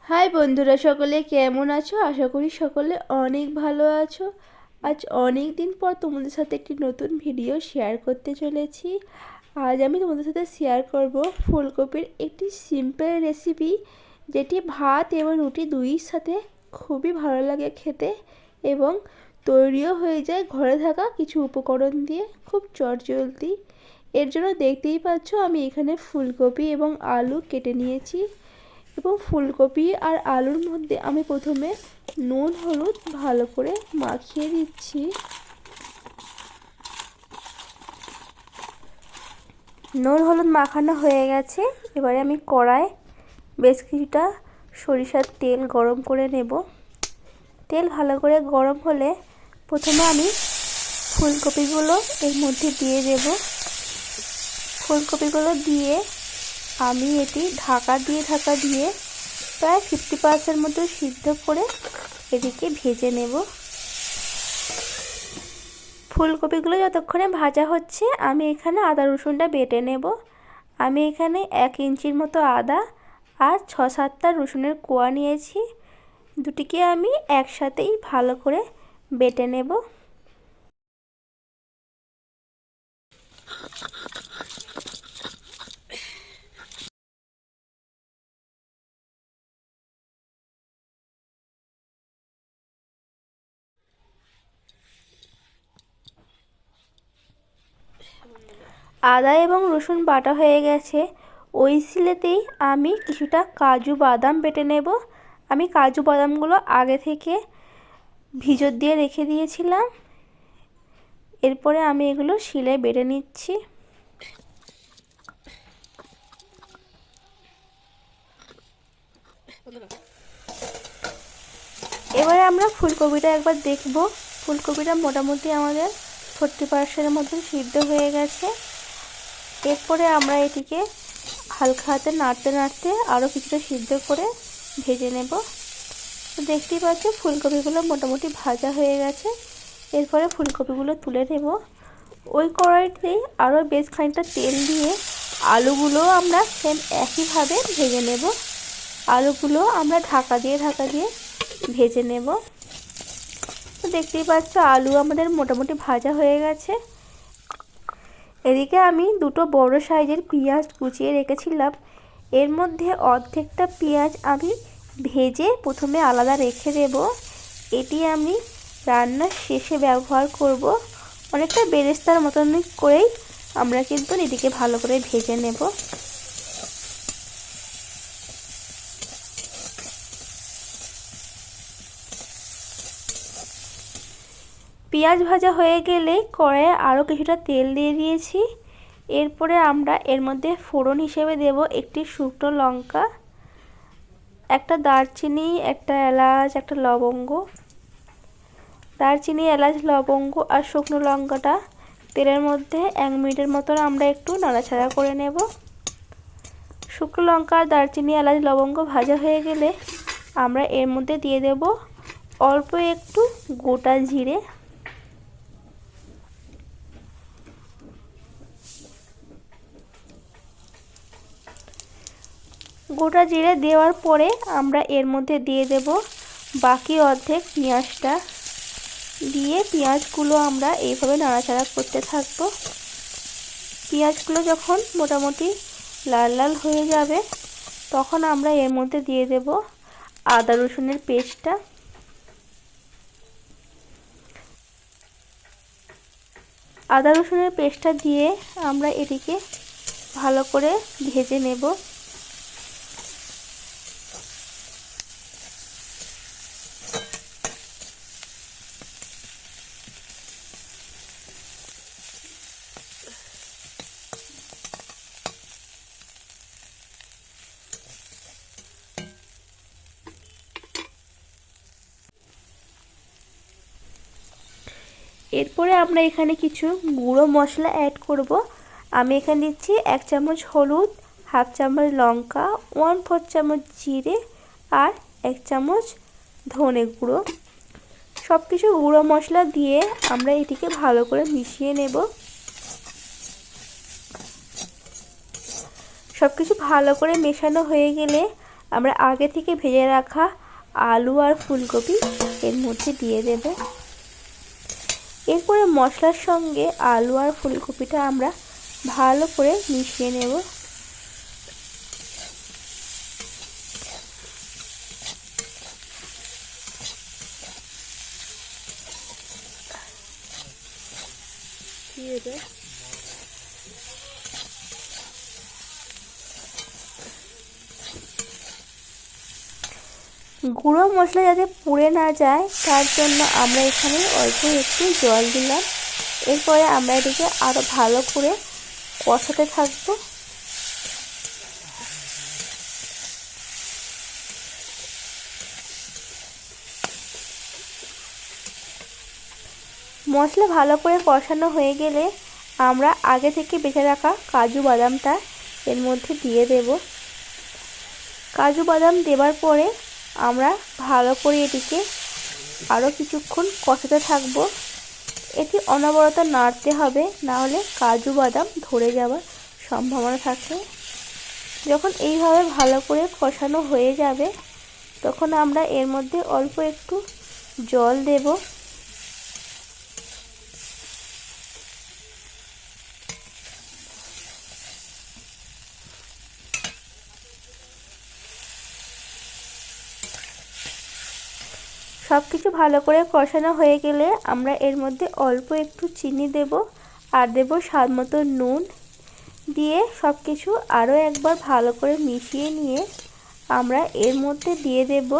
High বন্ধুরা, সকলে কেমন আছো? আশা করি সকলে অনেক ভালো আছো। আজ অনেক দিন পর তোমাদের সাথে একটি নতুন ভিডিও শেয়ার করতে চলেছি। আজ আমি তোমাদের সাথে শেয়ার করব ফুলকপির একটি সিম্পল রেসিপি, যেটি ভাত এবং রুটি দুইয়ের সাথে খুবই ভালো লাগে খেতে এবং তৈরিও হয়ে যায় ঘরে থাকা কিছু উপকরণ দিয়ে খুব চটজলদি। এর জন্য দেখতেই পাচ্ছ আমি এখানে ফুলকপি এবং আলু কেটে নিয়েছি এবং ফুলকপি আর আলুর মধ্যে আমি প্রথমে নুন হলুদ ভালো করে মাখিয়ে দিচ্ছি। নুন হলুদ মাখানো হয়ে গেছে। এবারে আমি কড়ায় বেশ কিছুটা সরিষার তেল গরম করে নেব। তেল ভালো করে গরম হলে প্রথমে আমি ফুলকপিগুলো এর মধ্যে দিয়ে দেব। ফুলকপিগুলো দিয়ে আমি এটি ঢাকা দিয়ে প্রায় 50% মতো সিদ্ধ করে এদিকে ভেজে নেব। ফুলকপিগুলো যতক্ষণে ভাজা হচ্ছে আমি এখানে আদা রসুনটা বেটে নেব। আমি এখানে 1 ইঞ্চির মতো আদা আর 6-7টা রসুনের কোয়া নিয়েছি। দুটিকে আমি একসাথেই ভালো করে বেটে নেব। আদা এবং রসুন বাটা হয়ে গেছে। ওই শিলেতেই আমি কিছুটা কাজু বাদাম বেটে নেব। আমি কাজু বাদামগুলো আগে থেকে ভিজর দিয়ে রেখে দিয়েছিলাম। এরপরে আমি এগুলো শিলে বেটে নিচ্ছি। এবারে আমরা ফুলকপিটা একবার দেখব। ফুলকপিটা মোটামুটি আমাদের 40% মতন সিদ্ধ হয়ে গেছে। এরপরে আমরা এটিকে হালকা হাতে নাড়তে নাড়তে আরও কিছুটা সিদ্ধ করে ভেজে নেব। তো দেখতেই পাচ্ছ ফুলকপিগুলো মোটামুটি ভাজা হয়ে গেছে। এরপরে ফুলকপিগুলো তুলে নেব। ওই কড়াইতেই আরও বেশ খানিকটা তেল দিয়ে আলুগুলো আমরা সেম একইভাবে ভেজে নেব। আলুগুলো আমরা ঢাকা দিয়ে ভেজে নেব। তো দেখতেই পাচ্ছ আলু আমাদের মোটামুটি ভাজা হয়ে গেছে। এদিকে আমি দুটো বড় সাইজের পেঁয়াজ কুচিয়ে রেখেছিলাম। এর মধ্যে অর্ধেকটা পেঁয়াজ আমি ভেজে প্রথমে আলাদা রেখে দেব। এটি আমি রান্নার শেষে ব্যবহার করব। অনেকটা বেরেস্তার মতন করেই আমরা কিন্তু এটিকে ভালো করে ভেজে নেব। পেঁয়াজ ভাজা হয়ে গেলে কড়াইয়ে আরও কিছুটা তেল দিয়ে দিয়েছি। এরপরে আমরা এর মধ্যে ফোড়ন হিসেবে দেব একটি শুকনো লঙ্কা, একটা দারচিনি, একটা এলাচ, একটা লবঙ্গ। দারচিনি, এলাচ, লবঙ্গ আর শুকনো লঙ্কাটা তেলের মধ্যে 1 মিনিটের মতন আমরা একটু নাড়াচাড়া করে নেব। শুকনো লঙ্কা, দারচিনি, এলাচ, লবঙ্গ ভাজা হয়ে গেলে আমরা এর মধ্যে দিয়ে দেব অল্প একটু গোটা জিরে। গোটা জিরে দেওয়ার পরে আমরা এর মধ্যে দিয়ে দেব বাকি অর্ধেক পেঁয়াজটা। দিয়ে পেঁয়াজগুলো আমরা এইভাবে নাড়াচাড়া করতে থাকব। পেঁয়াজগুলো যখন মোটামুটি লাল লাল হয়ে যাবে তখন আমরা এর মধ্যে দিয়ে দেব আদা রসুনের পেস্টটা। আদা রসুনের পেস্টটা দিয়ে আমরা এটিকে ভালো করে ভেজে নেব। এরপরে আমরা এখানে কিছু গুঁড়ো মশলা অ্যাড করব। আমি এখানে দিচ্ছি 1 চামচ হলুদ, 1/2 চামচ লঙ্কা, 1/4 চামচ জিরে আর 1 চামচ ধনে গুঁড়ো। সব কিছু গুঁড়ো মশলা দিয়ে আমরা এটিকে ভালো করে মিশিয়ে নেব। সব কিছু ভালো করে মেশানো হয়ে গেলে আমরা আগে থেকে ভেজে রাখা আলু আর ফুলকপি এর মধ্যে দিয়ে দেব। এরপরে মশলার সঙ্গে আলু আর ফুলকপিটা আমরা ভালো করে মিশিয়ে নেব। গুঁড়ো মশলা যাতে পুড়ে না যায় তার জন্য আমরা এখানে অল্প একটু জল দিলাম। এরপরে আমরা এটিকে আরও ভালো করে কষাতে থাকবো। মশলা ভালো করে কষানো হয়ে গেলে আমরা আগে থেকে বেছে রাখা কাজু বাদামটা এর মধ্যে দিয়ে দেব। কাজু বাদাম দেওয়ার পরে আমরা ভালো করে এটিকে আরও কিছুক্ষণ কষাতে থাকব। এটি অনবরত নাড়তে হবে, না হলে কাজু বাদাম ধরে যাওয়ার সম্ভাবনা থাকে। যখন এইভাবে ভালো করে কষানো হয়ে যাবে তখন আমরা এর মধ্যে অল্প একটু জল দেব। সব কিছু ভালো করে কষানো হয়ে গেলে আমরা এর মধ্যে অল্প একটু চিনি দেব আর দেব স্বাদ মতো নুন। দিয়ে সব কিছু আরও একবার ভালো করে মিশিয়ে নিয়ে আমরা এর মধ্যে দিয়ে দেব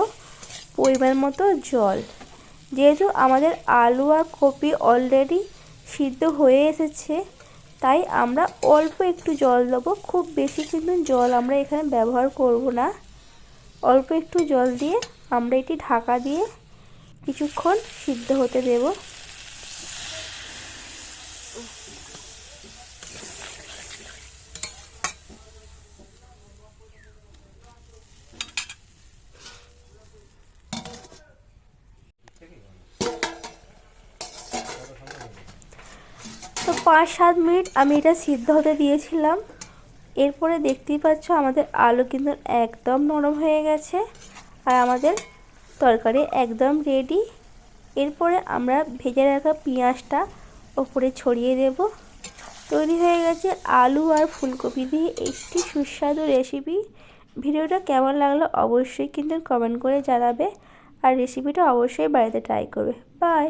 পরিমাণ মতো জল। যেহেতু আমাদের আলু আর কপি অলরেডি সিদ্ধ হয়ে এসেছে তাই আমরা অল্প একটু জল দেবো, খুব বেশি কিন্তু জল আমরা এখানে ব্যবহার করব না। অল্প একটু জল দিয়ে আমরা এটি ঢাকা দিয়ে কিছুক্ষণ সিদ্ধ হতে দেব। তো 5-7 মিনিট আমি এটা সিদ্ধ হতে দিয়েছিলাম। এরপরে দেখতেই পাচ্ছ আমাদের আলু কিন্তু একদম নরম হয়ে গেছে আর আমাদের তরকারি একদম রেডি। এরপরে আমরা ভেজে রাখা পেঁয়াজটা ওপরে ছড়িয়ে দেব। তৈরি হয়ে গেছে আলু আর ফুলকপি দিয়ে একটি সুস্বাদু রেসিপি। ভিডিওটা কেমন লাগলো অবশ্যই কিন্তু কমেন্ট করে জানাবে আর রেসিপিটা অবশ্যই বাড়িতে ট্রাই করবে। বাই।